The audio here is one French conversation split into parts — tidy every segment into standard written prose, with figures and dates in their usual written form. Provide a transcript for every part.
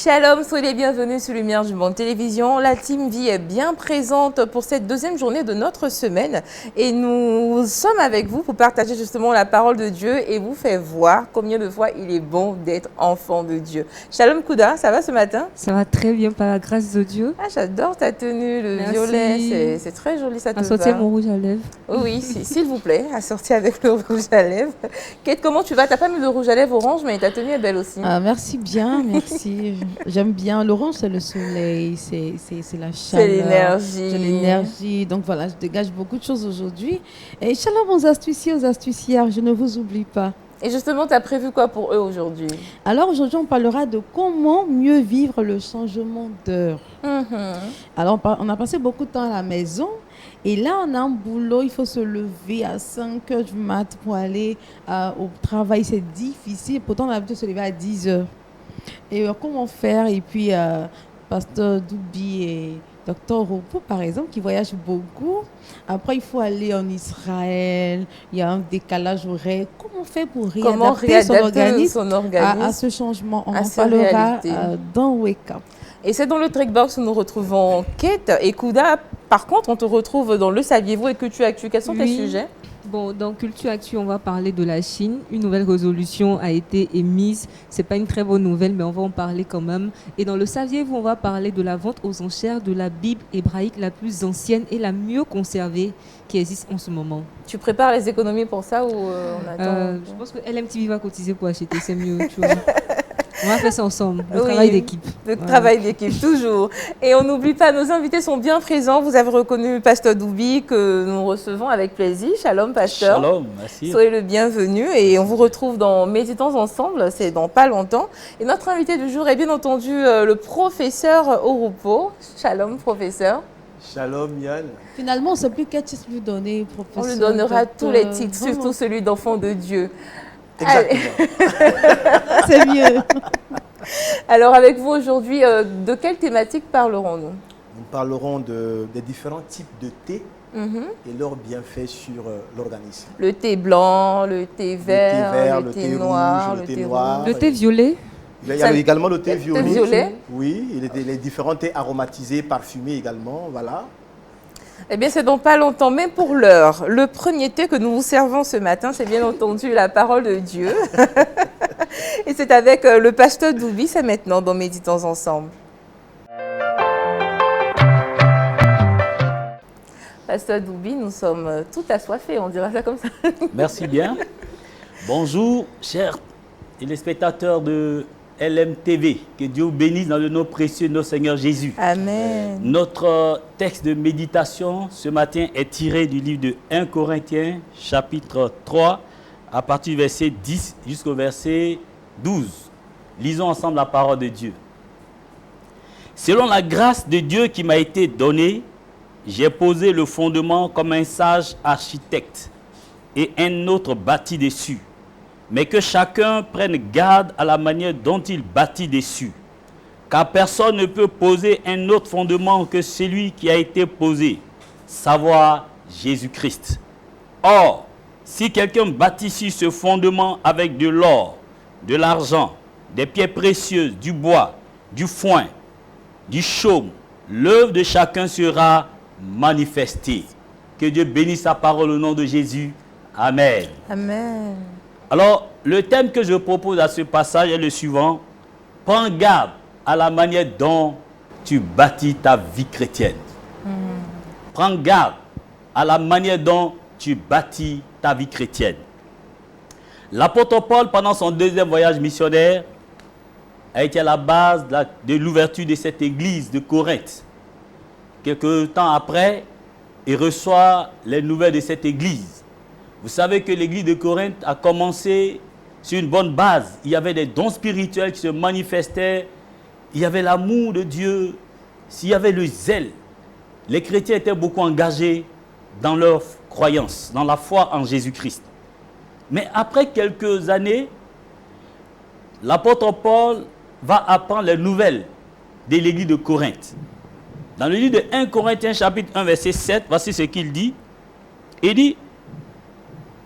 Shalom, soyez les bienvenus sur Lumière du Monde Télévision. La Team Vie est bien présente pour cette deuxième journée de notre semaine et nous sommes avec vous pour partager justement la parole de Dieu et vous faire voir combien de fois il est bon d'être enfant de Dieu. Shalom Kouda, ça va ce matin? Ça va très bien par la grâce de Dieu. Ah, j'adore ta tenue, le Merci. violet, c'est très joli, ça te va. Assortir mon rouge à lèvres. Oh oui, s'il vous plaît, assorti avec le rouge à lèvres. Kate, comment tu vas? T'as pas mis le rouge à lèvres orange, mais ta tenue est belle aussi. Ah, merci bien, merci. J'aime bien. L'orange, c'est le soleil, c'est la chaleur. C'est l'énergie. C'est l'énergie. Donc voilà, je dégage beaucoup de choses aujourd'hui. Et shalom aux astuciers, aux astucières, je ne vous oublie pas. Et justement, tu as prévu quoi pour eux aujourd'hui? Alors aujourd'hui, on parlera de comment mieux vivre le changement d'heure. Alors, on a passé beaucoup de temps à la maison. Et là, on a un boulot, il faut se lever à 5 heures du mat pour aller au travail. C'est difficile. Pourtant, on a l'habitude de se lever à 10 heures. Et comment faire? Et puis, Pasteur Doubi et Docteur Repos, par exemple, qui voyagent beaucoup. Après, il faut aller en Israël. Il y a un décalage horaire. Comment faire pour réadapter son organisme à ce changement? On en parlera dans Wake Up. Et c'est dans le Trickbox où nous retrouvons Kate et Kouda. Par contre, on te retrouve dans le Saviez-vous et Culture Actu. Quels sont tes sujets? Bon, dans Culture Actu, on va parler de la Chine. Une nouvelle résolution a été émise. Ce n'est pas une très bonne nouvelle, mais on va en parler quand même. Et dans le Saviez-vous, on va parler de la vente aux enchères de la Bible hébraïque la plus ancienne et la mieux conservée qui existe en ce moment. Tu prépares les économies pour ça ou on attend? Je pense que LMTV va cotiser pour acheter, c'est mieux, tu vois. On va faire ça ensemble, le travail d'équipe. Le travail d'équipe, toujours. Et on n'oublie pas, nos invités sont bien présents. Vous avez reconnu Pasteur Doubi que nous recevons avec plaisir. Shalom, Pasteur. Shalom, merci. Soyez le bienvenu et on vous retrouve dans Méditons ensemble, c'est dans pas longtemps. Et notre invité du jour est bien entendu le professeur Orupo. Shalom, professeur. Shalom, Yann. Finalement, on ne sait plus quel titre lui donner, professeur. On lui donnera tous les titres, surtout celui d'enfant de Dieu. Exactement. C'est mieux. Alors avec vous aujourd'hui, de quelle thématique parlerons-nous? Nous parlerons des différents types de thé et leurs bienfaits sur l'organisme. Le thé blanc, le thé vert, le thé noir, rouge, le thé noir. Le thé violet? Il y a également le thé violet. Violet. Oui, les différents thés aromatisés, parfumés également, voilà. Eh bien, c'est dans pas longtemps, mais pour l'heure, le premier thé que nous vous servons ce matin, c'est bien entendu la parole de Dieu. Et c'est avec le pasteur Doubi, c'est maintenant dans Méditons ensemble. Pasteur Doubi, nous sommes tout assoiffés, on dira ça comme ça. Merci bien. Bonjour, chers téléspectateurs de LMTV. Que Dieu vous bénisse dans le nom précieux de notre Seigneur Jésus. Amen. Notre texte de méditation ce matin est tiré du livre de 1 Corinthiens, chapitre 3, à partir du verset 10 jusqu'au verset 12. Lisons ensemble la parole de Dieu. Selon la grâce de Dieu qui m'a été donnée, j'ai posé le fondement comme un sage architecte et un autre bâtit dessus. Mais que chacun prenne garde à la manière dont il bâtit dessus. Car personne ne peut poser un autre fondement que celui qui a été posé, savoir Jésus-Christ. Or, si quelqu'un bâtit sur ce fondement avec de l'or, de l'argent, des pierres précieuses, du bois, du foin, du chaume, l'œuvre de chacun sera manifestée. Que Dieu bénisse sa parole au nom de Jésus. Amen. Amen. Alors, le thème que je propose à ce passage est le suivant. Prends garde à la manière dont tu bâtis ta vie chrétienne. Prends garde à la manière dont tu bâtis ta vie chrétienne. L'apôtre Paul, pendant son deuxième voyage missionnaire, a été à la base de l'ouverture de cette église de Corinthe. Quelque temps après, il reçoit les nouvelles de cette église. Vous savez que l'église de Corinthe a commencé sur une bonne base. Il y avait des dons spirituels qui se manifestaient. Il y avait l'amour de Dieu. Il y avait le zèle. Les chrétiens étaient beaucoup engagés dans leur croyance, dans la foi en Jésus-Christ. Mais après quelques années, l'apôtre Paul va apprendre les nouvelles de l'église de Corinthe. Dans le livre de 1 Corinthiens chapitre 1 verset 7, voici ce qu'il dit. Il dit: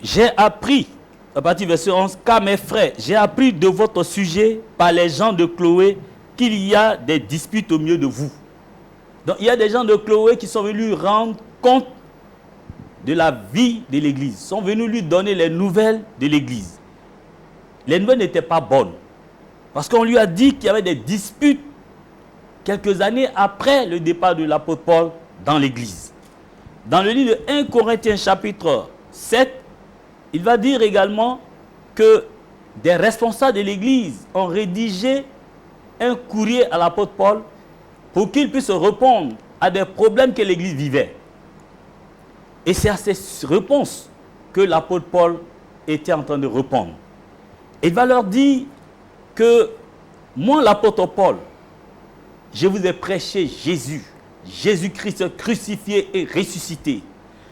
j'ai appris, à partir du verset 11, car mes frères, j'ai appris de votre sujet par les gens de Chloé qu'il y a des disputes au milieu de vous. Donc il y a des gens de Chloé qui sont venus rendre compte de la vie de l'église, sont venus lui donner les nouvelles de l'église. Les nouvelles n'étaient pas bonnes, parce qu'on lui a dit qu'il y avait des disputes quelques années après le départ de l'apôtre Paul dans l'église. Dans le livre de 1 Corinthiens chapitre 7, il va dire également que des responsables de l'église ont rédigé un courrier à l'apôtre Paul pour qu'il puisse répondre à des problèmes que l'église vivait. Et c'est à ces réponses que l'apôtre Paul était en train de répondre. Il va leur dire que moi, l'apôtre Paul, je vous ai prêché Jésus, Jésus-Christ crucifié et ressuscité.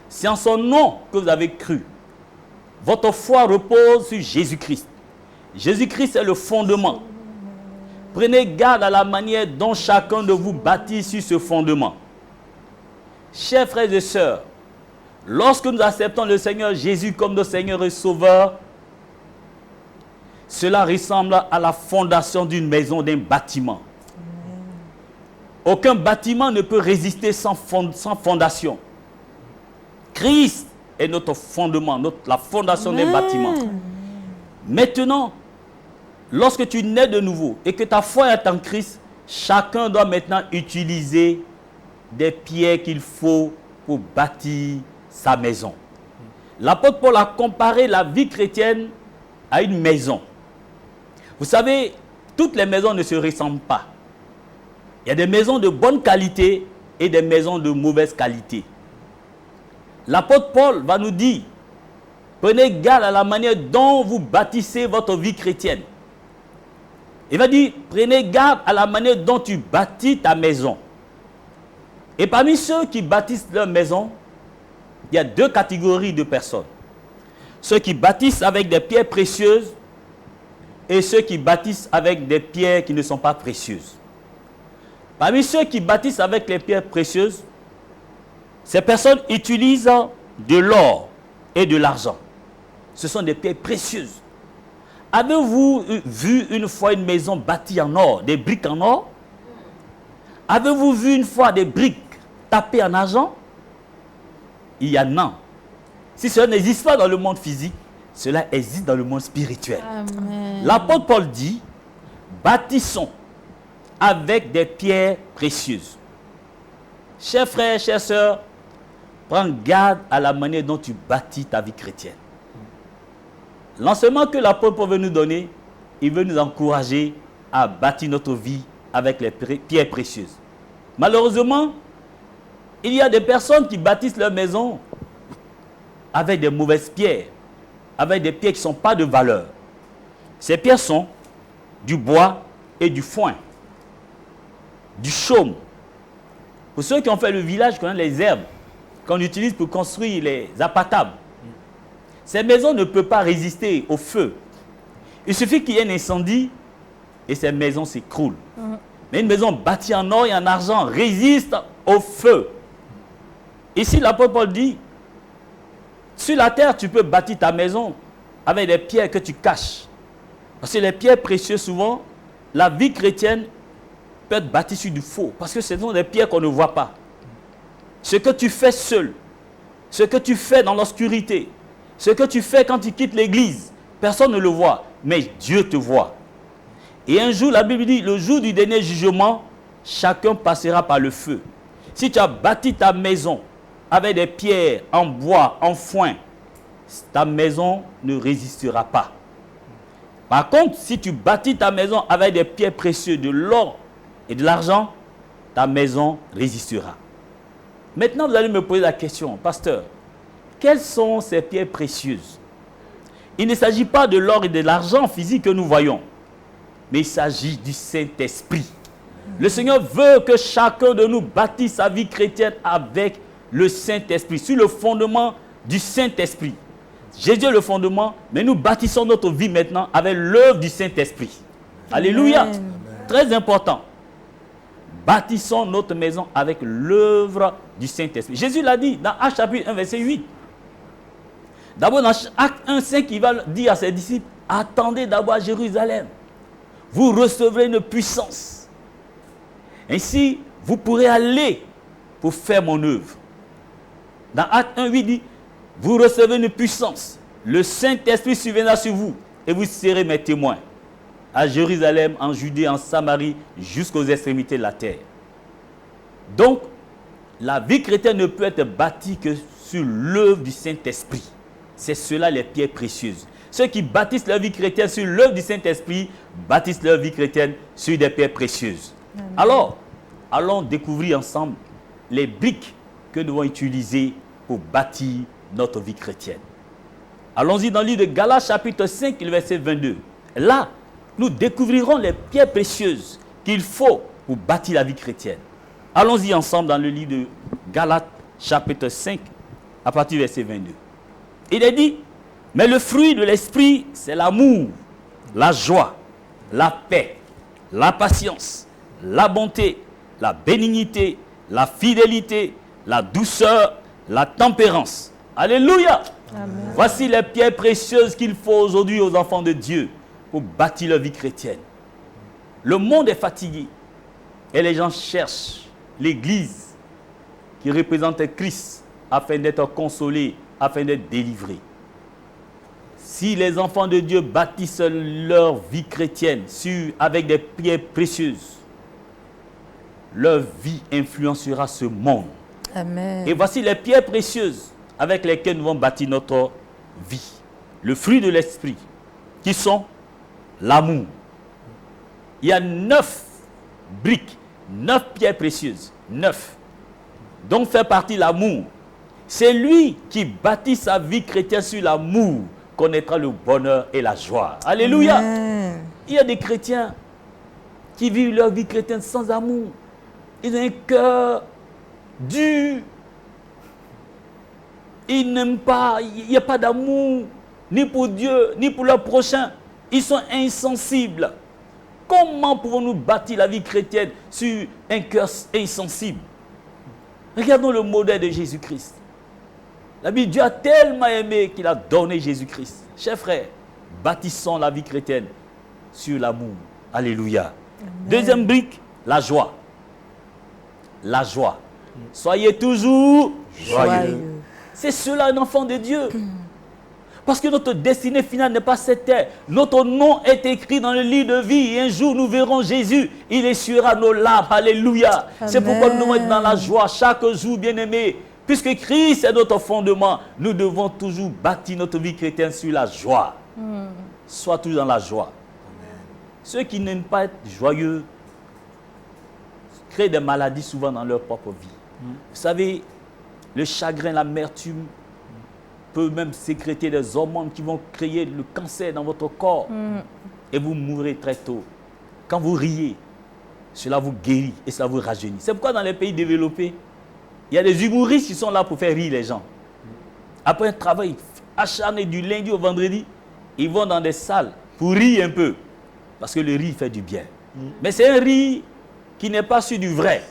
C'est en son nom que vous avez cru. Votre foi repose sur Jésus-Christ. Jésus-Christ est le fondement. Prenez garde à la manière dont chacun de vous bâtit sur ce fondement. Chers frères et sœurs, lorsque nous acceptons le Seigneur Jésus comme notre Seigneur et Sauveur, cela ressemble à la fondation d'une maison, d'un bâtiment. Aucun bâtiment ne peut résister sans fondation. Christ est notre fondement, la fondation des bâtiments. Maintenant, lorsque tu nais de nouveau et que ta foi est en Christ, chacun doit maintenant utiliser des pierres qu'il faut pour bâtir sa maison. L'apôtre Paul a comparé la vie chrétienne à une maison. Vous savez, toutes les maisons ne se ressemblent pas. Il y a des maisons de bonne qualité et des maisons de mauvaise qualité. L'apôtre Paul va nous dire, prenez garde à la manière dont vous bâtissez votre vie chrétienne. Il va dire, prenez garde à la manière dont tu bâtis ta maison. Et parmi ceux qui bâtissent leur maison, il y a deux catégories de personnes. Ceux qui bâtissent avec des pierres précieuses et ceux qui bâtissent avec des pierres qui ne sont pas précieuses. Parmi ceux qui bâtissent avec les pierres précieuses, ces personnes utilisent de l'or et de l'argent. Ce sont des pierres précieuses. Avez-vous vu une fois une maison bâtie en or, des briques en or? Avez-vous vu une fois des briques tapées en argent? Il y en a. Si cela n'existe pas dans le monde physique, cela existe dans le monde spirituel. L'apôtre Paul dit, bâtissons avec des pierres précieuses. Chers frères, chères sœurs, prends garde à la manière dont tu bâtis ta vie chrétienne. L'enseignement que l'apôtre Paul veut nous donner, il veut nous encourager à bâtir notre vie avec les pierres précieuses. Malheureusement, il y a des personnes qui bâtissent leur maison avec des mauvaises pierres, avec des pierres qui ne sont pas de valeur. Ces pierres sont du bois et du foin, du chaume. Pour ceux qui ont fait le village, connaissent les herbes qu'on utilise pour construire les apatables. Ces maisons ne peuvent pas résister au feu. Il suffit qu'il y ait un incendie et ces maisons s'écroulent. Mais une maison bâtie en or et en argent résiste au feu. Ici, l'apôtre Paul dit, sur la terre, tu peux bâtir ta maison avec des pierres que tu caches. Parce que les pierres précieuses, souvent, la vie chrétienne peut être bâtie sur du faux. Parce que ce sont des pierres qu'on ne voit pas. Ce que tu fais seul, ce que tu fais dans l'obscurité, ce que tu fais quand tu quittes l'église, personne ne le voit, mais Dieu te voit. Et un jour, la Bible dit, le jour du dernier jugement, chacun passera par le feu. Si tu as bâti ta maison avec des pierres en bois, en foin, ta maison ne résistera pas. Par contre, si tu bâtis ta maison avec des pierres précieuses, de l'or et de l'argent, ta maison résistera. Maintenant, vous allez me poser la question, pasteur, quelles sont ces pierres précieuses? Il ne s'agit pas de l'or et de l'argent physique que nous voyons, mais il s'agit du Saint-Esprit. Le Seigneur veut que chacun de nous bâtisse sa vie chrétienne avec le Saint-Esprit, sur le fondement du Saint-Esprit. Jésus est le fondement, mais nous bâtissons notre vie maintenant avec l'œuvre du Saint-Esprit. Alléluia. Amen. Très important. Bâtissons notre maison avec l'œuvre du Saint-Esprit. Jésus l'a dit dans Actes chapitre 1, verset 8. D'abord dans Acte 1, 5, il va dire à ses disciples, attendez d'abord à Jérusalem. Vous recevrez une puissance Ainsi, vous pourrez aller pour faire mon œuvre. Dans Acte 1, 8 dit, vous recevez une puissance. Le Saint-Esprit surviendra sur vous et vous serez mes témoins. À Jérusalem, en Judée, en Samarie, jusqu'aux extrémités de la terre. Donc, la vie chrétienne ne peut être bâtie que sur l'œuvre du Saint-Esprit. C'est cela les pierres précieuses. Ceux qui bâtissent leur vie chrétienne sur l'œuvre du Saint-Esprit bâtissent leur vie chrétienne sur des pierres précieuses. Amen. Alors, allons découvrir ensemble les briques que nous devons utiliser pour bâtir notre vie chrétienne. Allons-y dans le livre de Galates chapitre 5, le verset 22. Là, nous découvrirons les pierres précieuses qu'il faut pour bâtir la vie chrétienne. Allons-y ensemble dans le livre de Galates chapitre 5, à partir du verset 22. Il est dit, mais le fruit de l'esprit, c'est l'amour, la joie, la paix, la patience, la bonté, la bénignité, la fidélité, la douceur, la tempérance. Alléluia! Amen. Voici les pierres précieuses qu'il faut aujourd'hui aux enfants de Dieu pour bâtir leur vie chrétienne. Le monde est fatigué et les gens cherchent l'Église qui représente Christ afin d'être consolés, afin d'être délivrés. Si les enfants de Dieu bâtissent leur vie chrétienne avec des pierres précieuses, leur vie influencera ce monde. Amen. Et voici les pierres précieuses avec lesquelles nous allons bâtir notre vie. Le fruit de l'esprit, qui sont l'amour. Il y a 9 briques, 9 pierres précieuses, 9. Donc fait partie l'amour. C'est lui qui bâtit sa vie chrétienne sur l'amour, connaîtra le bonheur et la joie. Alléluia. Amen. Il y a des chrétiens qui vivent leur vie chrétienne sans amour. Ils ont un cœur dur. Ils n'aiment pas, il n'y a pas d'amour, ni pour Dieu, ni pour leur prochain. Ils sont insensibles. Comment pouvons-nous bâtir la vie chrétienne sur un cœur insensible? Regardons le modèle de Jésus-Christ. La Bible, Dieu a tellement aimé qu'il a donné Jésus-Christ. Chers frères, bâtissons la vie chrétienne sur l'amour. Alléluia. Amen. Deuxième brique, la joie. La joie. Soyez toujours joyeux. C'est cela un enfant de Dieu. Parce que notre destinée finale n'est pas cette terre. Notre nom est écrit dans le livre de vie. Et un jour, nous verrons Jésus. Il essuiera nos larmes. Alléluia. Amen. C'est pourquoi nous devons être dans la joie chaque jour, bien-aimés. Puisque Christ est notre fondement, nous devons toujours bâtir notre vie chrétienne sur la joie. Sois toujours dans la joie. Amen. Ceux qui n'aiment pas être joyeux créent des maladies souvent dans leur propre vie. Vous savez, le chagrin, l'amertume peut même sécréter des hormones qui vont créer le cancer dans votre corps. Et vous mourrez très tôt. Quand vous riez, cela vous guérit et cela vous rajeunit. C'est pourquoi dans les pays développés, il y a des humoristes qui sont là pour faire rire les gens. Après un travail acharné du lundi au vendredi, ils vont dans des salles pour rire un peu. Parce que le rire fait du bien. Mais c'est un rire qui n'est pas sur du vrai.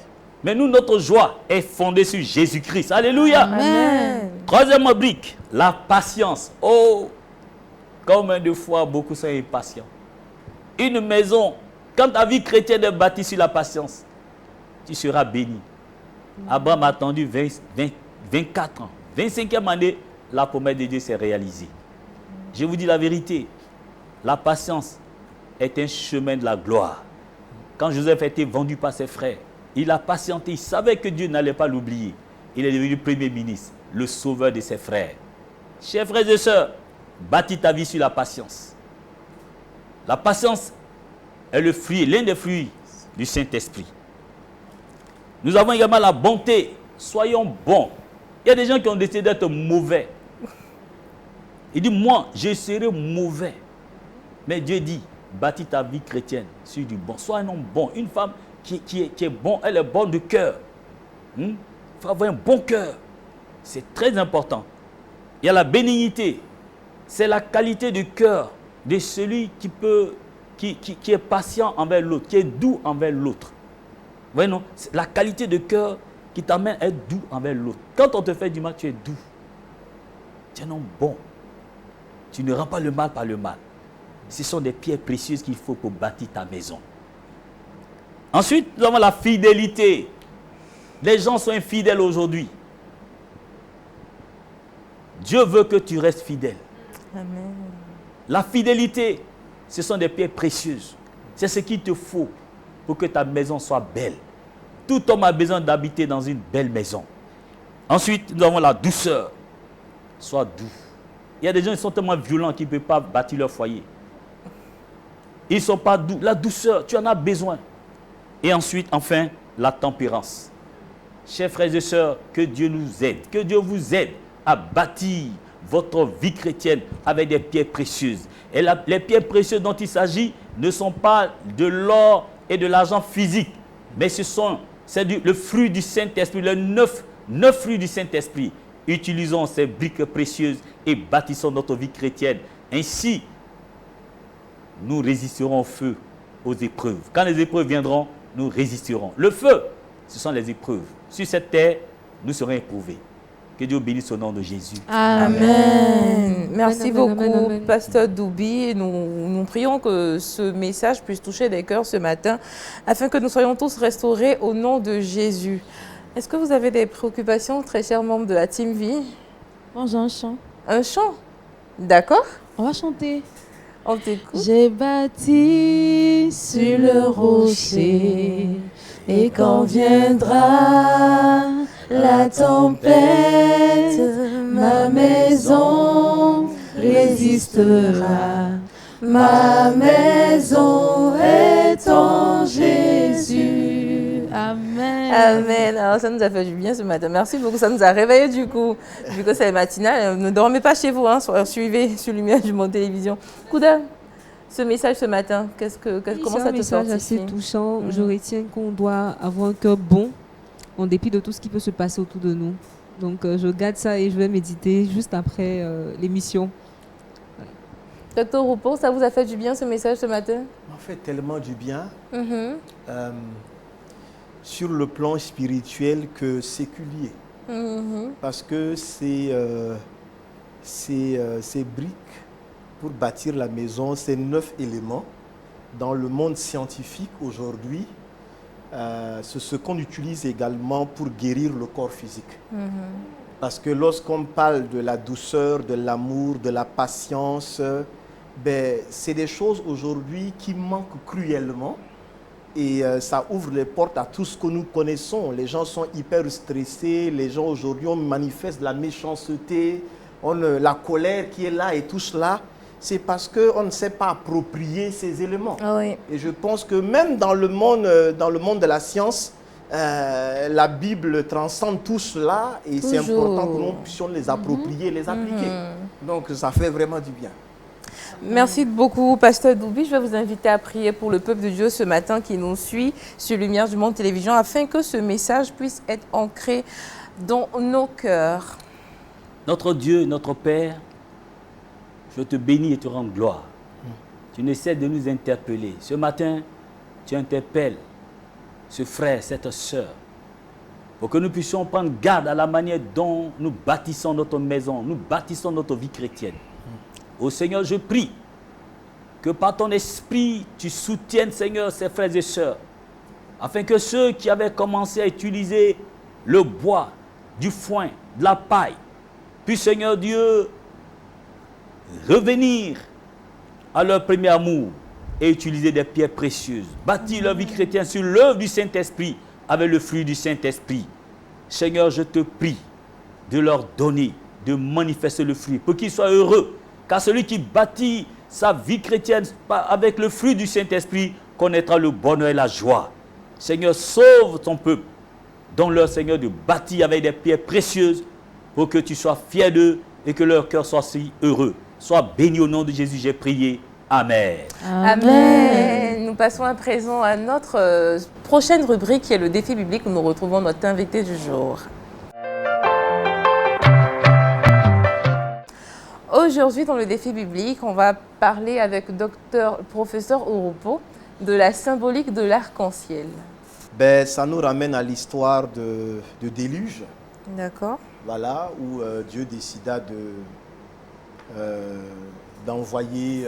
Mais nous, notre joie est fondée sur Jésus-Christ. Alléluia. Amen. Troisième brique, la patience. Oh, combien de fois beaucoup sont impatients. Une maison, quand ta vie chrétienne est bâtie sur la patience, tu seras béni. Abraham a attendu 24 ans. 25e année, la promesse de Dieu s'est réalisée. Je vous dis la vérité, la patience est un chemin de la gloire. Quand Joseph a été vendu par ses frères, il a patienté, il savait que Dieu n'allait pas l'oublier. Il est devenu premier ministre, le sauveur de ses frères. Chers frères et sœurs, bâtis ta vie sur la patience. La patience est le fruit, l'un des fruits du Saint-Esprit. Nous avons également la bonté. Soyons bons. Il y a des gens qui ont décidé d'être mauvais. Il dit, moi, je serai mauvais. Mais Dieu dit, bâtis ta vie chrétienne sur du bon. Sois un homme bon. Une femme qui est bon, elle est bonne de cœur. Il faut avoir un bon cœur. C'est très important. Il y a la bénignité. C'est la qualité du cœur de celui qui est patient envers l'autre, qui est doux envers l'autre. Vous voyez, non? C'est la qualité de cœur qui t'amène à être doux envers l'autre. Quand on te fait du mal, tu es doux. Tu es un homme bon. Tu ne rends pas le mal par le mal. Ce sont des pierres précieuses qu'il faut pour bâtir ta maison. Ensuite, nous avons la fidélité. Les gens sont infidèles aujourd'hui. Dieu veut que tu restes fidèle. Amen. La fidélité, ce sont des pierres précieuses. C'est ce qu'il te faut pour que ta maison soit belle. Tout homme a besoin d'habiter dans une belle maison. Ensuite, nous avons la douceur. Sois doux. Il y a des gens qui sont tellement violents qu'ils ne peuvent pas bâtir leur foyer. Ils ne sont pas doux. La douceur, tu en as besoin. Et ensuite, enfin, la tempérance. Chers frères et sœurs, que Dieu nous aide, que Dieu vous aide à bâtir votre vie chrétienne avec des pierres précieuses. Et les pierres précieuses dont il s'agit ne sont pas de l'or et de l'argent physique, mais c'est le fruit du Saint-Esprit, le neuf fruits du Saint-Esprit. Utilisons ces briques précieuses et bâtissons notre vie chrétienne. Ainsi, nous résisterons au feu, aux épreuves. Quand les épreuves viendront, nous résisterons. Le feu, ce sont les épreuves. Sur cette terre, nous serons éprouvés. Que Dieu bénisse au nom de Jésus. Amen. Merci Amen, beaucoup, amen, amen. Pasteur Doubi. Nous prions que ce message puisse toucher des cœurs ce matin, afin que nous soyons tous restaurés au nom de Jésus. Est-ce que vous avez des préoccupations, très chers membres de la Team Vie? Moi, j'ai un chant. Un chant? D'accord. On va chanter. On t'écoute. J'ai bâti sur le rocher, et quand viendra la tempête, ma maison résistera. Ma maison est en Jésus. Amen. Amen. Alors ça nous a fait du bien ce matin. Merci beaucoup. Ça nous a réveillés du coup. Vu que c'est le matinal, ne dormez pas chez vous. Hein. Suivez sur Lumière du Monde Télévision. Kouda, ce message ce matin, comment ça te C'est un message assez fortifie? touchant. Je retiens qu'on doit avoir un cœur bon en dépit de tout ce qui peut se passer autour de nous. Donc je garde ça et je vais méditer juste après l'émission. Docteur Roupeau, ça vous a fait du bien ce message ce matin? En fait, tellement du bien. Mhm. Sur le plan spirituel que séculier. Mhm. Parce que ces briques pour bâtir la maison, ces 9 éléments, dans le monde scientifique aujourd'hui, c'est ce qu'on utilise également pour guérir le corps physique. Mhm. Parce que lorsqu'on parle de la douceur, de l'amour, de la patience, c'est des choses aujourd'hui qui manquent cruellement. Et ça ouvre les portes à tout ce que nous connaissons. Les gens sont hyper stressés. Les gens aujourd'hui, on manifeste la méchanceté, la colère qui est là et tout cela. C'est parce qu'on ne sait pas approprier ces éléments. Ah oui. Et je pense que même dans le monde de la science, la Bible transcende tout cela. Et c'est important que nous puissions les approprier, les appliquer. Donc ça fait vraiment du bien. Merci beaucoup, Pasteur Doubi. Je vais vous inviter à prier pour le peuple de Dieu ce matin qui nous suit sur Lumière du Monde Télévision afin que ce message puisse être ancré dans nos cœurs. Notre Dieu, notre Père, je te bénis et te rends gloire. Tu ne cesses de nous interpeller. Ce matin, tu interpelles ce frère, cette sœur, pour que nous puissions prendre garde à la manière dont nous bâtissons notre maison, nous bâtissons notre vie chrétienne. Ô Seigneur, je prie que par ton esprit, tu soutiennes, Seigneur, ces frères et sœurs, afin que ceux qui avaient commencé à utiliser le bois, du foin, de la paille, puissent, Seigneur Dieu, revenir à leur premier amour et utiliser des pierres précieuses, bâtir leur vie chrétienne sur l'œuvre du Saint-Esprit avec le fruit du Saint-Esprit. Seigneur, je te prie de leur donner, de manifester le fruit pour qu'ils soient heureux. Car celui qui bâtit sa vie chrétienne avec le fruit du Saint-Esprit connaîtra le bonheur et la joie. Seigneur, sauve ton peuple. Donne-leur, Seigneur, de bâtir avec des pierres précieuses pour que tu sois fier d'eux et que leur cœur soit si heureux. Sois béni au nom de Jésus, j'ai prié. Amen. Amen. Nous passons à présent à notre prochaine rubrique qui est le défi biblique où nous retrouvons notre invité du jour. Aujourd'hui, dans le défi biblique, on va parler avec professeur Oropo de la symbolique de l'arc-en-ciel. Ça nous ramène à l'histoire de déluge. D'accord. Voilà, où Dieu décida d'envoyer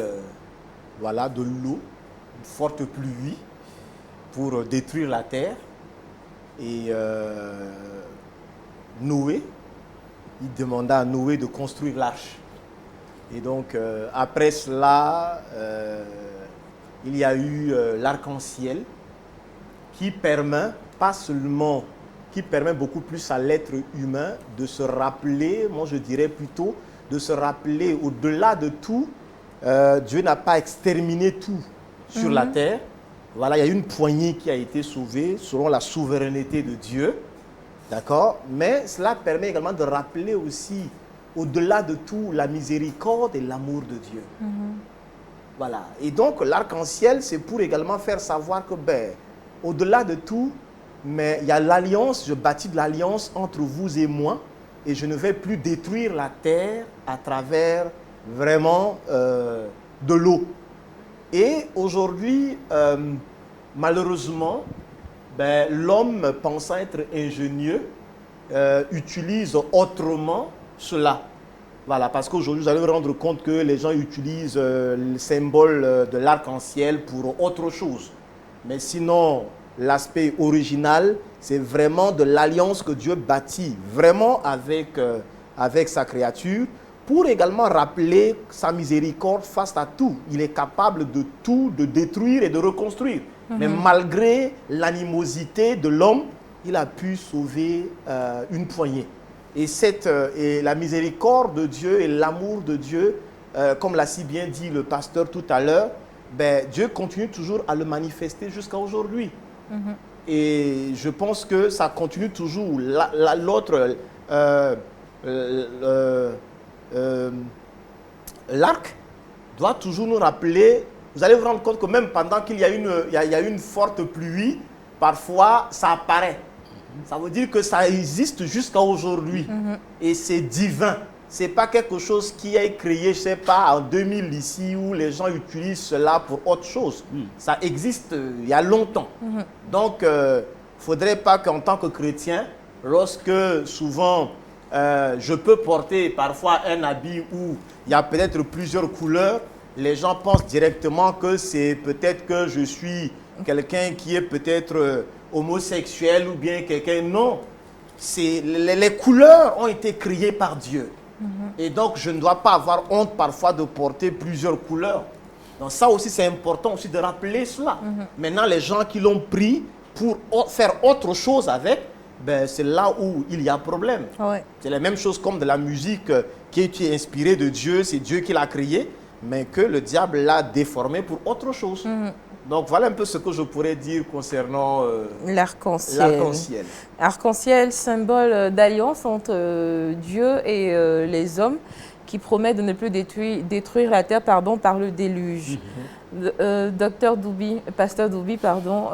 de l'eau, une forte pluie. pour détruire la terre. Et Noé, il demanda à Noé de construire l'arche. Et donc, après cela, il y a eu l'arc-en-ciel qui permet, pas seulement, qui permet beaucoup plus à l'être humain de se rappeler, moi je dirais plutôt, de se rappeler au-delà de tout, Dieu n'a pas exterminé tout sur la terre. Voilà, il y a une poignée qui a été sauvée selon la souveraineté de Dieu. D'accord? Mais cela permet également de rappeler aussi, au-delà de tout, la miséricorde et l'amour de Dieu. Voilà. Et donc, l'arc-en-ciel, c'est pour également faire savoir que, au-delà de tout, mais il y a l'alliance, je bâtis de l'alliance entre vous et moi, et je ne vais plus détruire la terre à travers vraiment de l'eau. Et aujourd'hui, malheureusement, l'homme pensant être ingénieux utilise autrement cela. Voilà, parce qu'aujourd'hui, vous allez vous rendre compte que les gens utilisent le symbole de l'arc-en-ciel pour autre chose. Mais sinon, l'aspect original, c'est vraiment de l'alliance que Dieu bâtit vraiment avec sa créature, pour également rappeler sa miséricorde face à tout. Il est capable de tout, de détruire et de reconstruire. Mais malgré l'animosité de l'homme, il a pu sauver une poignée. Et la miséricorde de Dieu et l'amour de Dieu, comme l'a si bien dit le pasteur tout à l'heure, Dieu continue toujours à le manifester jusqu'à aujourd'hui. Et je pense que ça continue toujours. L'autre, l'arc doit toujours nous rappeler. Vous allez vous rendre compte que même pendant qu'il y a une forte pluie, parfois ça apparaît. Ça veut dire que ça existe jusqu'à aujourd'hui. Et c'est divin. Ce n'est pas quelque chose qui est créé, je ne sais pas, en 2000 ici, où les gens utilisent cela pour autre chose. Ça existe il y a longtemps. Donc, il ne faudrait pas qu'en tant que chrétien, lorsque souvent je peux porter parfois un habit où il y a peut-être plusieurs couleurs, les gens pensent directement que c'est peut-être que je suis quelqu'un qui est peut-être homosexuel ou bien quelqu'un. Non, les couleurs ont été créées par Dieu. Et donc, je ne dois pas avoir honte parfois de porter plusieurs couleurs. Donc ça aussi, c'est important aussi de rappeler cela. Maintenant, les gens qui l'ont pris pour faire autre chose avec, c'est là où il y a problème. C'est la même chose comme de la musique qui est inspirée de Dieu, c'est Dieu qui l'a créée, mais que le diable l'a déformée pour autre chose. Donc voilà un peu ce que je pourrais dire concernant l'arc-en-ciel. Arc-en-ciel, symbole d'alliance entre Dieu et les hommes qui promet de ne plus détruire la terre par le déluge. Docteur Doubi, pasteur Doubi, pardon,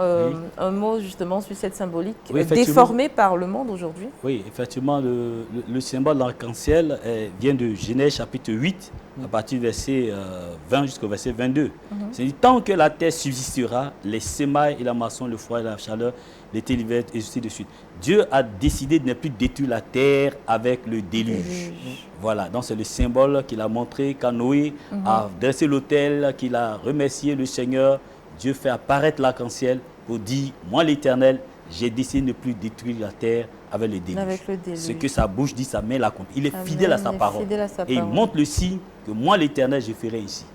un mot justement sur cette symbolique déformée par le monde aujourd'hui. Oui, effectivement, le symbole de l'arc-en-ciel vient de Genèse chapitre 8, à partir du verset 20 jusqu'au verset 22. C'est dit, tant que la terre subsistera, les semailles et la moisson, le froid et la chaleur, l'été, l'hiver, et ainsi de suite. Dieu a décidé de ne plus détruire la terre avec le déluge. Voilà, donc c'est le symbole qu'il a montré quand Noé a dressé l'autel, qu'il a remercié le Seigneur. Dieu fait apparaître l'arc-en-ciel pour dire, moi l'Éternel, j'ai décidé de ne plus détruire la terre avec le déluge. Ce que sa bouche dit, sa main l'accomplit. Il est fidèle à sa parole. Et il montre le signe que moi l'Éternel, je ferai ici.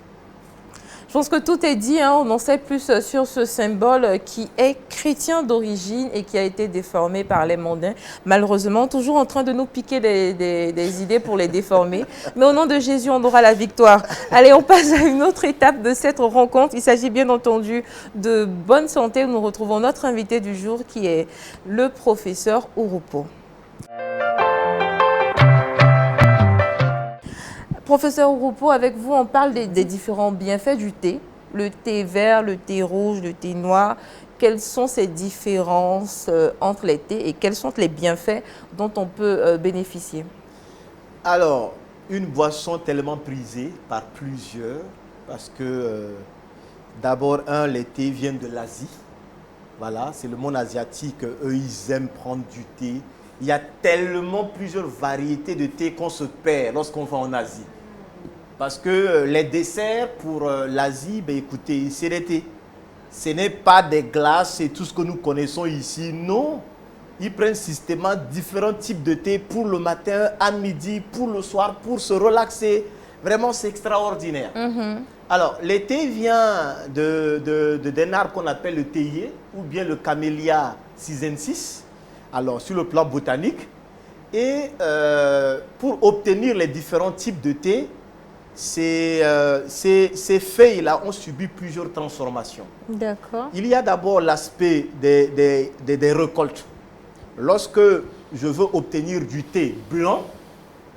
Je pense que tout est dit, on en sait plus sur ce symbole qui est chrétien d'origine et qui a été déformé par les mondains. Malheureusement, toujours en train de nous piquer des idées pour les déformer. Mais au nom de Jésus, on aura la victoire. Allez, on passe à une autre étape de cette rencontre. Il s'agit bien entendu de bonne santé. Nous retrouvons notre invité du jour qui est le professeur Ouroupo. Professeur Ouroupo, avec vous, on parle des différents bienfaits du thé. Le thé vert, le thé rouge, le thé noir. Quelles sont ces différences entre les thés et quels sont les bienfaits dont on peut bénéficier? Alors, une boisson tellement prisée par plusieurs, parce que d'abord, les thés viennent de l'Asie. Voilà, c'est le monde asiatique, eux, ils aiment prendre du thé. Il y a tellement plusieurs variétés de thé qu'on se perd lorsqu'on va en Asie. Parce que les desserts pour l'Asie, écoutez, c'est les thés. Ce n'est pas des glaces et tout ce que nous connaissons ici. Non. Ils prennent systématiquement différents types de thé pour le matin, à midi, pour le soir, pour se relaxer. Vraiment, c'est extraordinaire. Alors, le thé vient d'un arbre qu'on appelle le théier ou bien le Camellia sinensis. Alors, sur le plan botanique. Et pour obtenir les différents types de thé, ces feuilles-là ont subi plusieurs transformations. D'accord. Il y a d'abord l'aspect des récoltes. Lorsque je veux obtenir du thé blanc,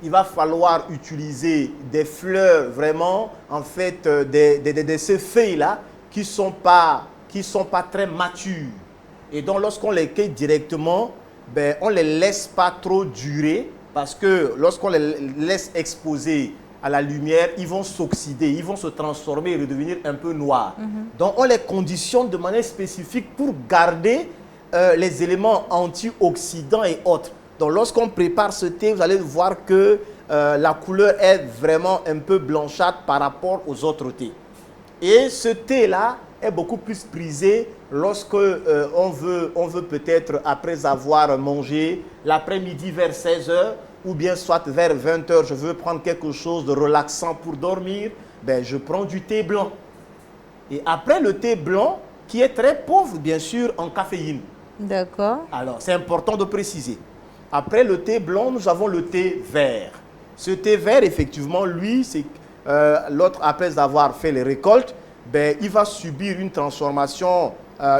il va falloir utiliser des fleurs vraiment, en fait, de ces feuilles-là qui ne sont pas très matures. Et donc, lorsqu'on les cueille directement, ben, on ne les laisse pas trop durer parce que lorsqu'on les laisse exposer à la lumière, ils vont s'oxyder, ils vont se transformer et redevenir un peu noirs. Donc, on les conditionne de manière spécifique pour garder les éléments antioxydants et autres. Donc, lorsqu'on prépare ce thé, vous allez voir que la couleur est vraiment un peu blanchâtre par rapport aux autres thés. Et ce thé-là est beaucoup plus prisé lorsque on veut peut-être, après avoir mangé, l'après-midi vers 16 h, ou bien soit vers 20 h, je veux prendre quelque chose de relaxant pour dormir, ben, je prends du thé blanc. Et après le thé blanc, qui est très pauvre, bien sûr, en caféine. D'accord. Alors, c'est important de préciser. Après le thé blanc, nous avons le thé vert. Ce thé vert, effectivement, lui, c'est l'autre, après avoir fait les récoltes, ben, il va subir une transformation,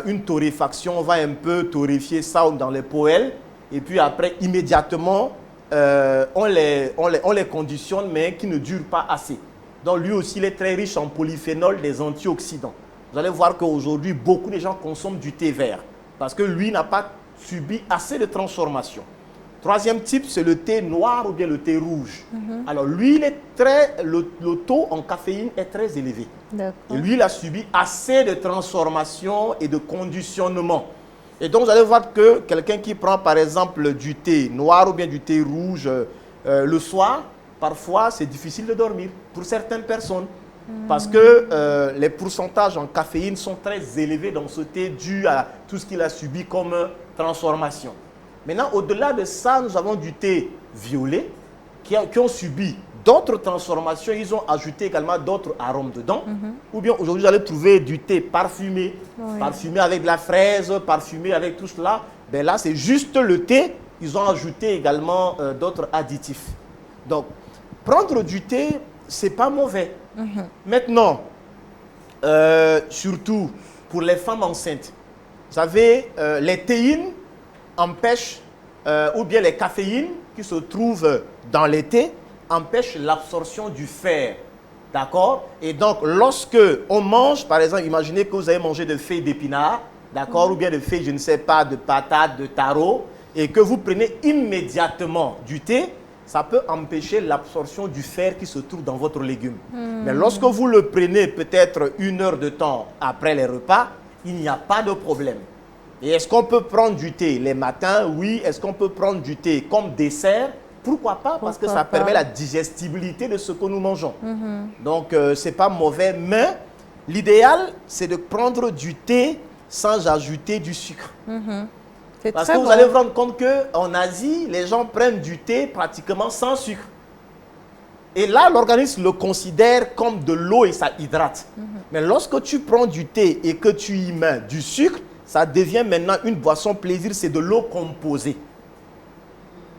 une torréfaction. On va un peu torréfier ça dans les poêles. Et puis après, immédiatement, on les conditionne, mais qui ne durent pas assez. Donc lui aussi, il est très riche en polyphénol, des antioxydants. Vous allez voir qu'aujourd'hui, beaucoup de gens consomment du thé vert parce que lui n'a pas subi assez de transformation. Troisième type, c'est le thé noir ou bien le thé rouge. Alors lui, le taux en caféine est très élevé. Et lui, il a subi assez de transformation et de conditionnement. Et donc, vous allez voir que quelqu'un qui prend, par exemple, du thé noir ou bien du thé rouge le soir, parfois, c'est difficile de dormir pour certaines personnes. Parce que les pourcentages en caféine sont très élevés dans ce thé dû à tout ce qu'il a subi comme transformation. Maintenant, au-delà de ça, nous avons du thé violet qui ont subi d'autres transformations. Ils ont ajouté également d'autres arômes dedans. Ou bien aujourd'hui, vous allez trouver du thé parfumé, parfumé avec de la fraise, parfumé avec tout cela. Ben là, c'est juste le thé. Ils ont ajouté également d'autres additifs. Donc, prendre du thé, ce n'est pas mauvais. Maintenant, surtout pour les femmes enceintes, vous savez, les théines empêchent, ou bien les caféines qui se trouvent dans les thés, empêchent l'absorption du fer. D'accord? Et donc, lorsque on mange, par exemple, imaginez que vous avez mangé des feuilles d'épinards, d'accord, ou bien des feuilles, je ne sais pas, de patates, de taro, et que vous prenez immédiatement du thé, ça peut empêcher l'absorption du fer qui se trouve dans votre légume. Mais lorsque vous le prenez peut-être 1 heure de temps après les repas, il n'y a pas de problème. Et est-ce qu'on peut prendre du thé les matins? Oui. Est-ce qu'on peut prendre du thé comme dessert? Pourquoi pas? Parce que ça permet la digestibilité de ce que nous mangeons. Donc, ce n'est pas mauvais. Mais l'idéal, c'est de prendre du thé sans ajouter du sucre. Parce que vous allez vous rendre compte qu'en Asie, les gens prennent du thé pratiquement sans sucre. Et là, l'organisme le considère comme de l'eau et ça hydrate. Mais lorsque tu prends du thé et que tu y mets du sucre, ça devient maintenant une boisson plaisir, c'est de l'eau composée.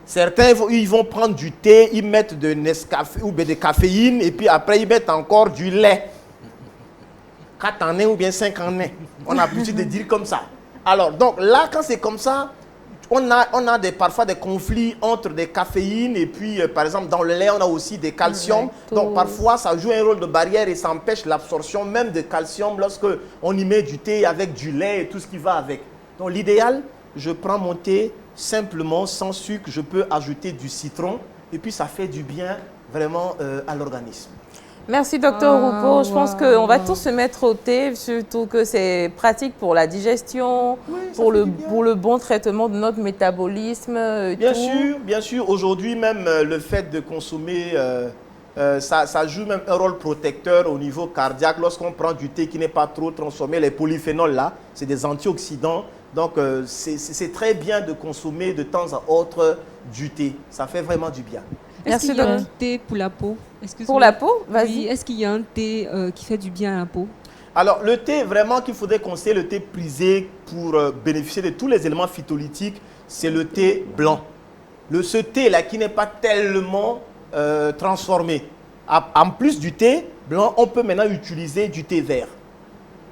Certains, ils vont prendre du thé, ils mettent de Nescafé ou de caféine et puis après, ils mettent encore du lait. 4 en 1 ou bien 5 en 1. On a l'habitude de dire comme ça. Alors, donc là, quand c'est comme ça, on a parfois des conflits entre des caféines et puis, par exemple, dans le lait, on a aussi des calciums. Donc, parfois, ça joue un rôle de barrière et ça empêche l'absorption même de calcium lorsque on y met du thé avec du lait et tout ce qui va avec. Donc, l'idéal, je prends mon thé simplement sans sucre. Je peux ajouter du citron et puis ça fait du bien vraiment à l'organisme. Merci, Docteur Roupeau. Je pense qu'on va tous se mettre au thé, surtout que c'est pratique pour la digestion, pour le bon traitement de notre métabolisme. Bien sûr. Aujourd'hui, même le fait de consommer Ça joue même un rôle protecteur au niveau cardiaque. Lorsqu'on prend du thé qui n'est pas trop transformé, les polyphénols là, c'est des antioxydants. Donc, c'est très bien de consommer de temps à autre du thé. Ça fait vraiment du bien. Est-ce qu'il y a un thé pour la peau? Pour la peau, vas-y. Oui, est-ce qu'il y a un thé qui fait du bien à la peau? Alors, le thé, vraiment, qu'il faudrait conseiller, le thé prisé pour bénéficier de tous les éléments phytolytiques, c'est le thé blanc. Ce thé-là qui n'est pas tellement transformé. En plus du thé blanc, on peut maintenant utiliser du thé vert.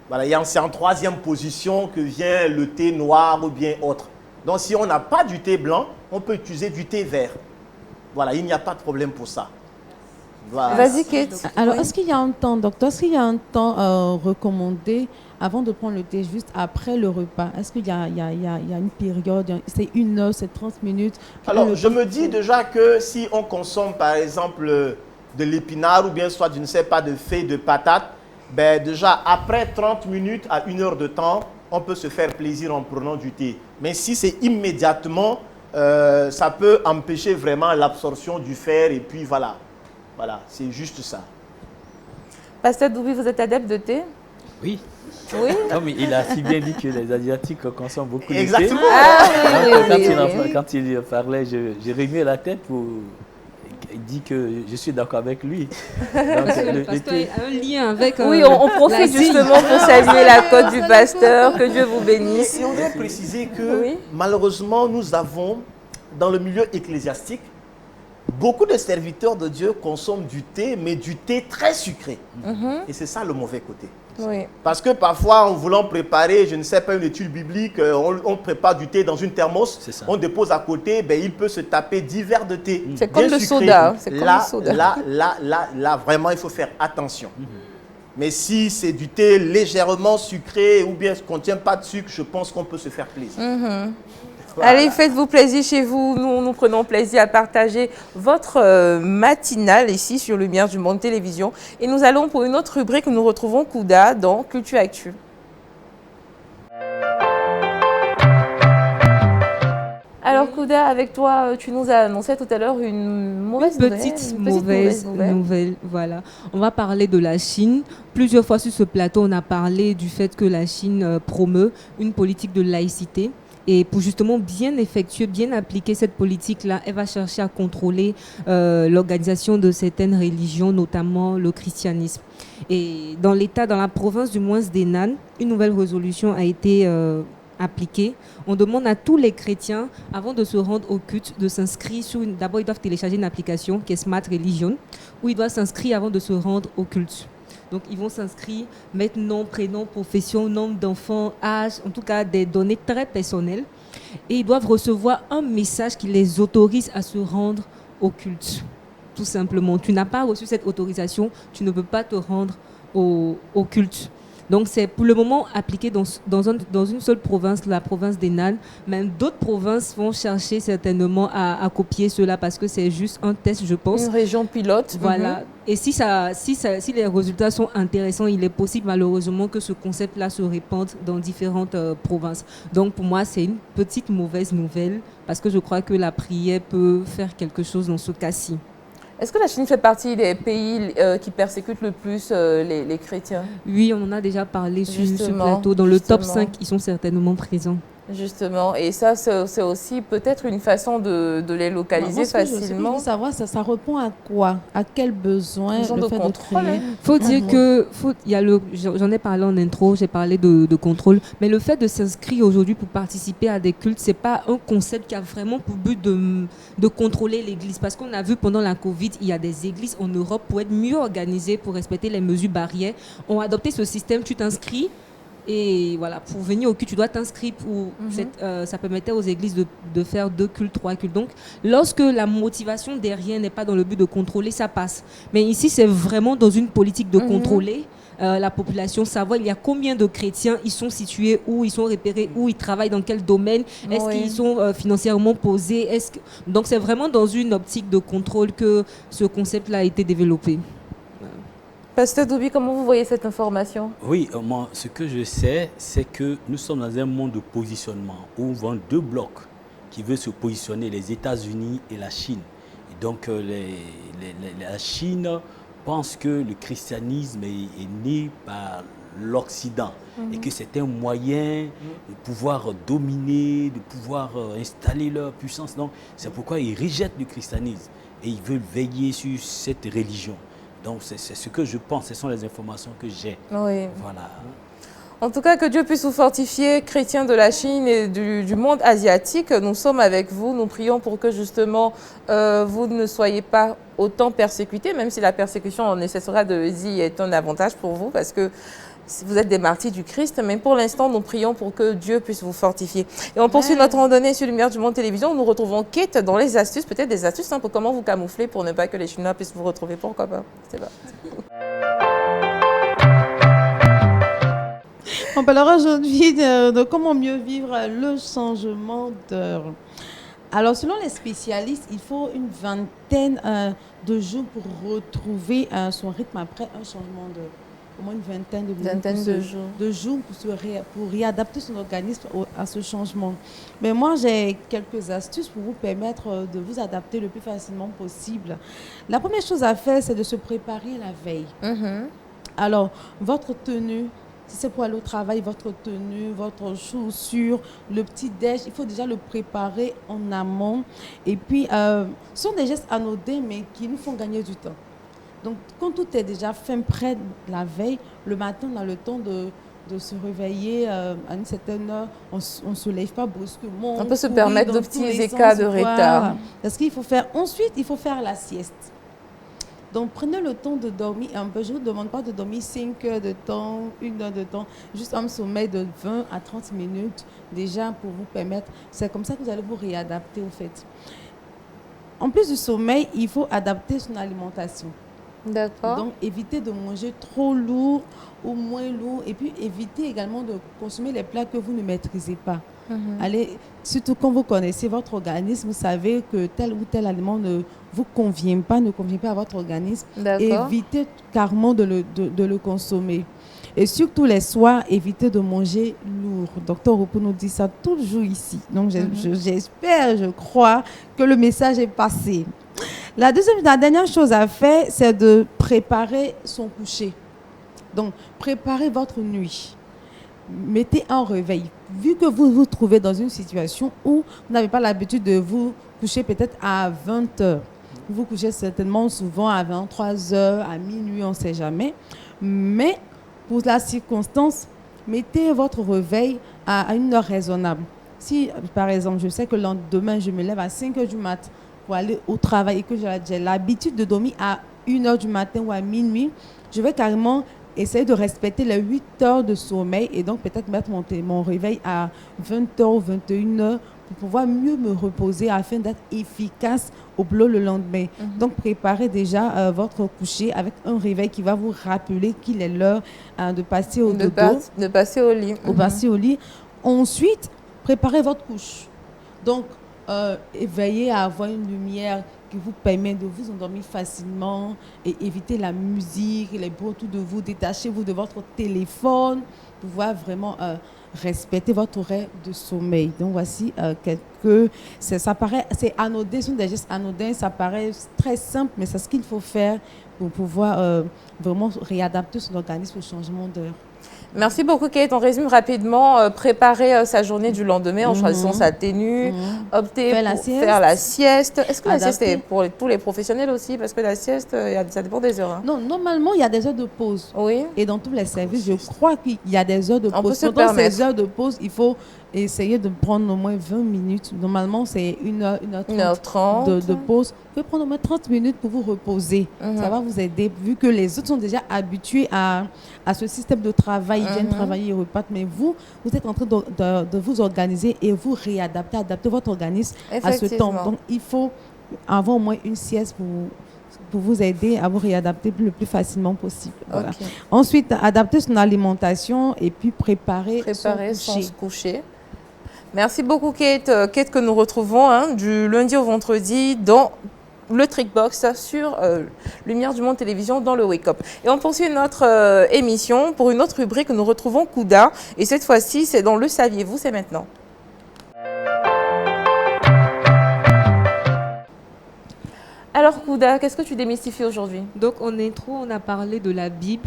Voilà, c'est en troisième position que vient le thé noir ou bien autre. Donc, si on n'a pas du thé blanc, on peut utiliser du thé vert. Voilà, il n'y a pas de problème pour ça. Voilà. Vas-y, Kate. Alors, est-ce qu'il y a un temps, docteur, est-ce qu'il y a un temps recommandé avant de prendre le thé, juste après le repas? Est-ce qu'il y a une période, c'est 1 heure, c'est 30 minutes? Alors, je me dis déjà que si on consomme, par exemple, de l'épinard ou bien soit, je ne sais pas, de feuilles de patates, ben déjà, après 30 minutes à 1 heure de temps, on peut se faire plaisir en prenant du thé. Mais si c'est immédiatement, ça peut empêcher vraiment l'absorption du fer et puis voilà. Voilà, c'est juste ça. Pasteur Doubi, vous êtes adepte de thé? Oui. Oui. Comme il a si bien dit que les Asiatiques consomment beaucoup de thé. Exactement. Ah, Quand il parlait, j'ai remué la tête pour... Il dit que je suis d'accord avec lui. Donc, Le pasteur a un lien avec... Oui, on profite justement pour saluer la côte du pasteur. Que Dieu vous bénisse. Et on doit préciser que malheureusement, nous avons, dans le milieu ecclésiastique, beaucoup de serviteurs de Dieu consomment du thé, mais du thé très sucré. Et c'est ça le mauvais côté. Oui. Parce que parfois, en voulant préparer, je ne sais pas, une étude biblique, on prépare du thé dans une thermos, on dépose à côté, ben, il peut se taper 10 verres de thé. C'est comme le soda. Là, vraiment, il faut faire attention. Mais si c'est du thé légèrement sucré ou bien ne contient pas de sucre, je pense qu'on peut se faire plaisir. Voilà. Allez, faites-vous plaisir chez vous. Nous prenons plaisir à partager votre matinale ici sur Lumière du Monde Télévision. Et nous allons pour une autre rubrique où nous retrouvons Kouda dans Culture Actu. Alors Kouda, avec toi, tu nous as annoncé tout à l'heure une petite mauvaise nouvelle. Voilà. On va parler de la Chine. Plusieurs fois sur ce plateau, on a parlé du fait que la Chine promeut une politique de laïcité. Et pour justement bien effectuer, bien appliquer cette politique-là, elle va chercher à contrôler l'organisation de certaines religions, notamment le christianisme. Et dans la province du Moins d'Henan, une nouvelle résolution a été appliquée. On demande à tous les chrétiens, avant de se rendre au culte, de s'inscrire sur d'abord, ils doivent télécharger une application qui est Smart Religion, où ils doivent s'inscrire avant de se rendre au culte. Donc, ils vont s'inscrire, mettre nom, prénom, profession, nombre d'enfants, âge, en tout cas des données très personnelles. Et ils doivent recevoir un message qui les autorise à se rendre au culte. Tout simplement. Tu n'as pas reçu cette autorisation, tu ne peux pas te rendre au culte. Donc, c'est pour le moment appliqué dans une seule province, la province d'Henan. Même d'autres provinces vont chercher certainement à copier cela parce que c'est juste un test, je pense. Une région pilote. Voilà. Et si les résultats sont intéressants, il est possible malheureusement que ce concept-là se répande dans différentes provinces. Donc, pour moi, c'est une petite mauvaise nouvelle parce que je crois que la prière peut faire quelque chose dans ce cas-ci. Est-ce que la Chine fait partie des pays qui persécutent le plus les chrétiens? Oui, on en a déjà parlé sur ce plateau. Dans le top 5, ils sont certainement présents. Justement, et ça, c'est aussi peut-être une façon de les localiser facilement. Je veux savoir, ça répond à quoi? À quel besoin le fait de prier? Faut dire que, j'en ai parlé en intro, j'ai parlé de contrôle, mais le fait de s'inscrire aujourd'hui pour participer à des cultes, c'est pas un concept qui a vraiment pour but de contrôler l'église. Parce qu'on a vu pendant la Covid, il y a des églises en Europe pour être mieux organisées, pour respecter les mesures barrières, ont adopté ce système, tu t'inscris. Et voilà, pour venir au culte, tu dois t'inscrire. Ça permettait aux églises de faire 2 cultes, 3 cultes. Donc, lorsque la motivation derrière n'est pas dans le but de contrôler, ça passe. Mais ici, c'est vraiment dans une politique de contrôler la population, savoir il y a combien de chrétiens, ils sont situés, où ils sont repérés, où ils travaillent, dans quel domaine, est-ce qu'ils sont financièrement posés. Donc, c'est vraiment dans une optique de contrôle que ce concept-là a été développé. Pasteur Doubi, comment vous voyez cette information? Oui, moi, ce que je sais, c'est que nous sommes dans un monde de positionnement où on voit 2 blocs qui veulent se positionner, les États-Unis et la Chine. Et Donc la Chine pense que le christianisme est né par l'Occident et que c'est un moyen de pouvoir dominer, de pouvoir installer leur puissance. Donc c'est pourquoi ils rejettent le christianisme et ils veulent veiller sur cette religion. Donc c'est ce que je pense, ce sont les informations que j'ai. Oui. Voilà. En tout cas, que Dieu puisse vous fortifier, chrétiens de la Chine et du monde asiatique. Nous sommes avec vous. Nous prions pour que justement vous ne soyez pas autant persécutés, même si la persécution, on nécessitera de le dire, est un avantage pour vous parce que vous êtes des martyrs du Christ. Mais pour l'instant, nous prions pour que Dieu puisse vous fortifier. Et on poursuit notre randonnée sur Lumière du Monde Télévision. Nous retrouvons Kate dans les astuces, peut-être des astuces pour comment vous camoufler pour ne pas que les Chinois puissent vous retrouver. Pourquoi pas? C'est pas. On parlera aujourd'hui de comment mieux vivre le changement d'heure. Alors, selon les spécialistes, il faut une vingtaine de jours pour retrouver son rythme après un changement d'heure. Au moins une vingtaine de jours pour réadapter son organisme à ce changement. Mais moi, j'ai quelques astuces pour vous permettre de vous adapter le plus facilement possible. La première chose à faire, c'est de se préparer la veille. Alors, votre tenue, si c'est pour aller au travail, votre tenue, votre chaussure, le petit déj, il faut déjà le préparer en amont. Et puis, ce sont des gestes anodins, mais qui nous font gagner du temps. Donc, quand tout est déjà fait prêt la veille, le matin, on a le temps de se réveiller à une certaine heure. On ne se lève pas brusquement. On peut se permettre de petits écarts de retard. Parce qu'il faut faire. Ensuite, il faut faire la sieste. Donc, prenez le temps de dormir un peu. Je ne vous demande pas de dormir 5 heures de temps, 1 heure de temps, juste un sommeil de 20 à 30 minutes déjà pour vous permettre. C'est comme ça que vous allez vous réadapter au fait. En plus du sommeil, il faut adapter son alimentation. D'accord. Donc, évitez de manger trop lourd ou moins lourd. Et puis, évitez également de consommer les plats que vous ne maîtrisez pas. Allez, surtout quand vous connaissez votre organisme, vous savez que tel ou tel aliment ne vous convient pas à votre organisme. Évitez carrément de le consommer. Et surtout les soirs, évitez de manger lourd. Docteur Repos nous dit ça toujours ici. Donc j'espère, je crois que le message est passé. La dernière chose à faire, c'est de préparer son coucher. Donc, préparez votre nuit. Mettez un réveil. Vu que vous vous trouvez dans une situation où vous n'avez pas l'habitude de vous coucher peut-être à 20 heures. Vous vous couchez certainement souvent à 23 heures, à minuit, on ne sait jamais. Mais pour la circonstance, mettez votre réveil à une heure raisonnable. Si, par exemple, je sais que le lendemain, je me lève à 5 heures du matin pour aller au travail et que j'ai l'habitude de dormir à 1 heure du matin ou à minuit, je vais carrément essayer de respecter les 8 heures de sommeil et donc peut-être mettre mon réveil à 20 heures ou 21 heures pour pouvoir mieux me reposer afin d'être efficace au boulot le lendemain. Donc, préparez déjà votre coucher avec un réveil qui va vous rappeler qu'il est l'heure de passer au dodo. De passer au lit. Passer au lit. Ensuite, préparez votre couche. Donc, veillez à avoir une lumière qui vous permet de vous endormir facilement et éviter la musique, les bruits autour de vous. Détachez-vous de votre téléphone pour pouvoir vraiment respecter votre horaire de sommeil. Donc, voici quelques... C'est anodin, ce sont des gestes anodins, ça paraît très simple, mais c'est ce qu'il faut faire pour pouvoir vraiment réadapter son organisme au changement d'heure. Merci beaucoup, Kate. On résume rapidement. Préparer sa journée du lendemain en choisissant sa tenue. Opter pour faire la sieste. Est-ce que la sieste est pour tous les professionnels aussi? Parce que la sieste, ça dépend des heures. Non, normalement, il y a des heures de pause. Oui. Et dans tous les services, je crois qu'il y a des heures de pause. On peut se Pendant permettre. ces heures de pause, il faut essayer de prendre au moins 20 minutes. Normalement, c'est 1h30 de pause. Vous pouvez prendre au moins 30 minutes pour vous reposer. Ça va vous aider, vu que les autres sont déjà habitués à ce système de travail. Ils viennent travailler, ils repartent. Mais vous êtes en train de vous organiser et vous réadapter, adapter votre organisme à ce temps. Donc, il faut avoir au moins une sieste pour vous aider à vous réadapter le plus facilement possible. Voilà. Okay. Ensuite, adapter son alimentation et puis préparer son coucher. Merci beaucoup, Kate. Kate que nous retrouvons du lundi au vendredi dans le Trickbox sur Lumière du Monde Télévision dans le Wake Up. Et on poursuit notre émission pour une autre rubrique. Nous retrouvons Kouda. Et cette fois-ci, c'est dans Le Saviez-vous, c'est maintenant. Alors, Kouda, qu'est-ce que tu démystifies aujourd'hui? Donc, en intro, on a parlé de la Bible.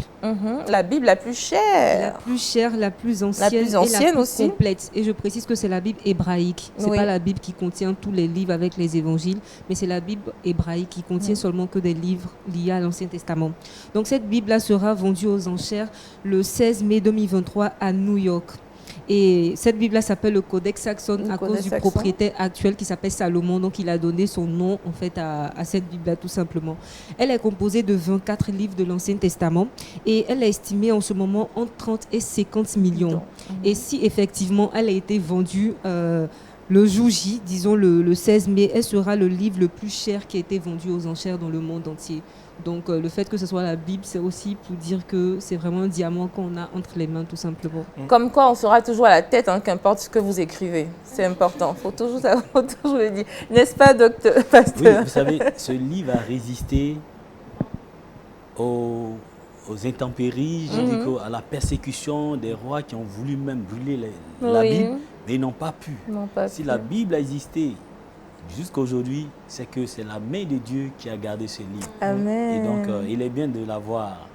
La Bible la plus chère. La plus chère, la plus ancienne, La plus et la ancienne plus aussi. complète. Et je précise que c'est la Bible hébraïque. C'est Oui. pas la Bible qui contient tous les livres avec les évangiles, mais c'est la Bible hébraïque qui contient seulement que des livres liés à l'Ancien Testament. Donc cette Bible-là sera vendue aux enchères le 16 mai 2023 à New York. Et cette Bible-là s'appelle le Codex Saxon Le à Codex cause du Saxon. propriétaire actuel qui s'appelle Salomon. Donc il a donné son nom en fait à cette Bible-là tout simplement. Elle est composée de 24 livres de l'Ancien Testament et elle est estimée en ce moment entre 30 et 50 millions. Et si effectivement elle a été vendue le jour J, disons le 16 mai, elle sera le livre le plus cher qui a été vendu aux enchères dans le monde entier. Donc le fait que ce soit la Bible, c'est aussi pour dire que c'est vraiment un diamant qu'on a entre les mains tout simplement. Comme quoi, on sera toujours à la tête, hein, qu'importe ce que vous écrivez. C'est important. Faut toujours le dire. N'est-ce pas, docteur, Oui, pasteur? vous savez, ce livre a résisté aux intempéries, je dis à la persécution des rois qui ont voulu même brûler la Oui. Bible, mais ils n'ont pas pu. Non, pas Si pu. la Bible a existé jusqu'à aujourd'hui, c'est que c'est la main de Dieu qui a gardé ce livre. Amen. Et donc, il est bien de l'avoir.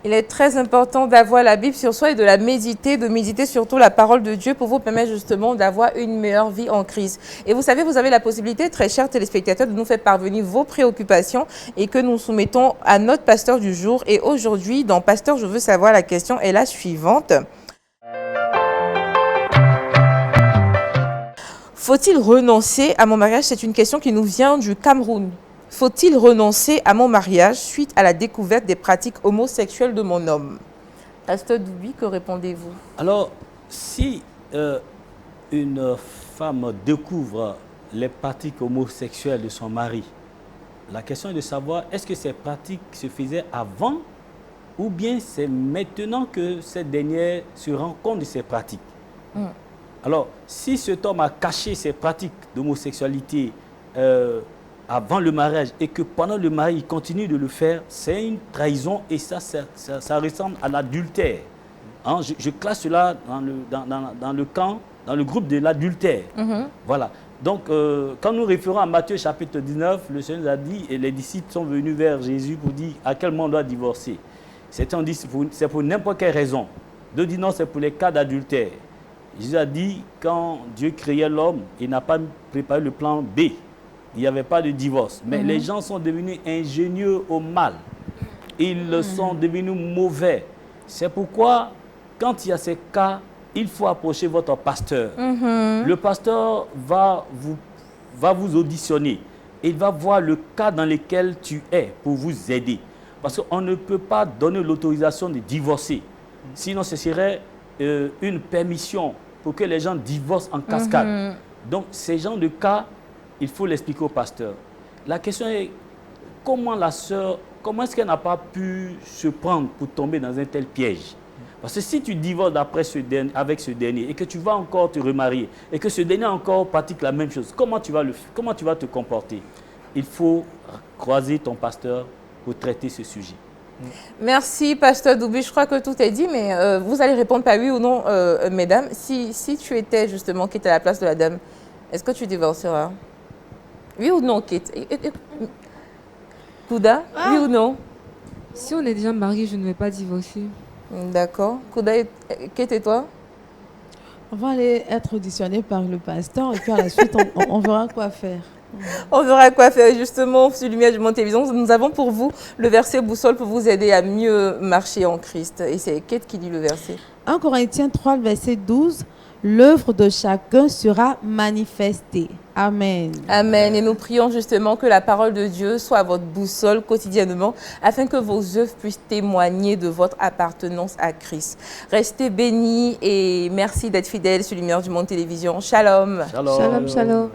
Il est très important d'avoir la Bible sur soi et de méditer surtout la parole de Dieu pour vous permettre justement d'avoir une meilleure vie en Christ. Et vous savez, vous avez la possibilité, très chers téléspectateurs, de nous faire parvenir vos préoccupations et que nous soumettons à notre pasteur du jour. Et aujourd'hui, dans Pasteur, je veux savoir, la question est la suivante. Faut-il renoncer à mon mariage? C'est une question qui nous vient du Cameroun. Faut-il renoncer à mon mariage suite à la découverte des pratiques homosexuelles de mon homme? Pasteur Doubi, que répondez-vous? Alors, si une femme découvre les pratiques homosexuelles de son mari, la question est de savoir est-ce que ces pratiques se faisaient avant ou bien c'est maintenant que cette dernière se rend compte de ces pratiques. Alors, si cet homme a caché ses pratiques d'homosexualité avant le mariage et que pendant le mariage, il continue de le faire, c'est une trahison et ça ressemble à l'adultère. Hein, je classe cela dans le groupe de l'adultère. Voilà. Donc, quand nous référons à Matthieu chapitre 19, le Seigneur nous a dit, et les disciples sont venus vers Jésus pour dire à quel moment on doit divorcer. Certains ont dit c'est pour n'importe quelle raison. D'autres disent non, c'est pour les cas d'adultère. Jésus a dit, quand Dieu créait l'homme, il n'a pas préparé le plan B. Il n'y avait pas de divorce. Mais les gens sont devenus ingénieux au mal. Ils sont devenus mauvais. C'est pourquoi, quand il y a ces cas, il faut approcher votre pasteur. Le pasteur va vous auditionner. Il va voir le cas dans lequel tu es pour vous aider. Parce qu'on ne peut pas donner l'autorisation de divorcer. Sinon, ce serait une permission pour que les gens divorcent en cascade. Donc, ces genres de cas, il faut l'expliquer au pasteur. La question est, comment la sœur, comment est-ce qu'elle n'a pas pu se prendre pour tomber dans un tel piège? Parce que si tu divorces avec ce dernier et que tu vas encore te remarier et que ce dernier encore pratique la même chose, comment tu vas te comporter? Il faut croiser ton pasteur pour traiter ce sujet. Merci, pasteur Doubi. Je crois que tout est dit, mais vous allez répondre par oui ou non, mesdames. Si tu étais justement Kate à la place de la dame, est-ce que tu divorceras? Oui ou non, Kate? Kouda, oui ou non? Si on est déjà marié, je ne vais pas divorcer. D'accord. Kouda, Kate et toi? On va aller être auditionné par le pasteur et puis à la suite, on verra quoi faire. On verra quoi faire justement sur Lumière du Monde Télévision. Nous avons pour vous le verset boussole pour vous aider à mieux marcher en Christ. Et c'est Kate qui dit le verset. 1 Corinthiens 3, verset 12. L'œuvre de chacun sera manifestée. Amen. Amen. Et nous prions justement que la parole de Dieu soit votre boussole quotidiennement afin que vos œuvres puissent témoigner de votre appartenance à Christ. Restez bénis et merci d'être fidèles sur Lumière du Monde Télévision. Shalom. Shalom. Shalom, shalom.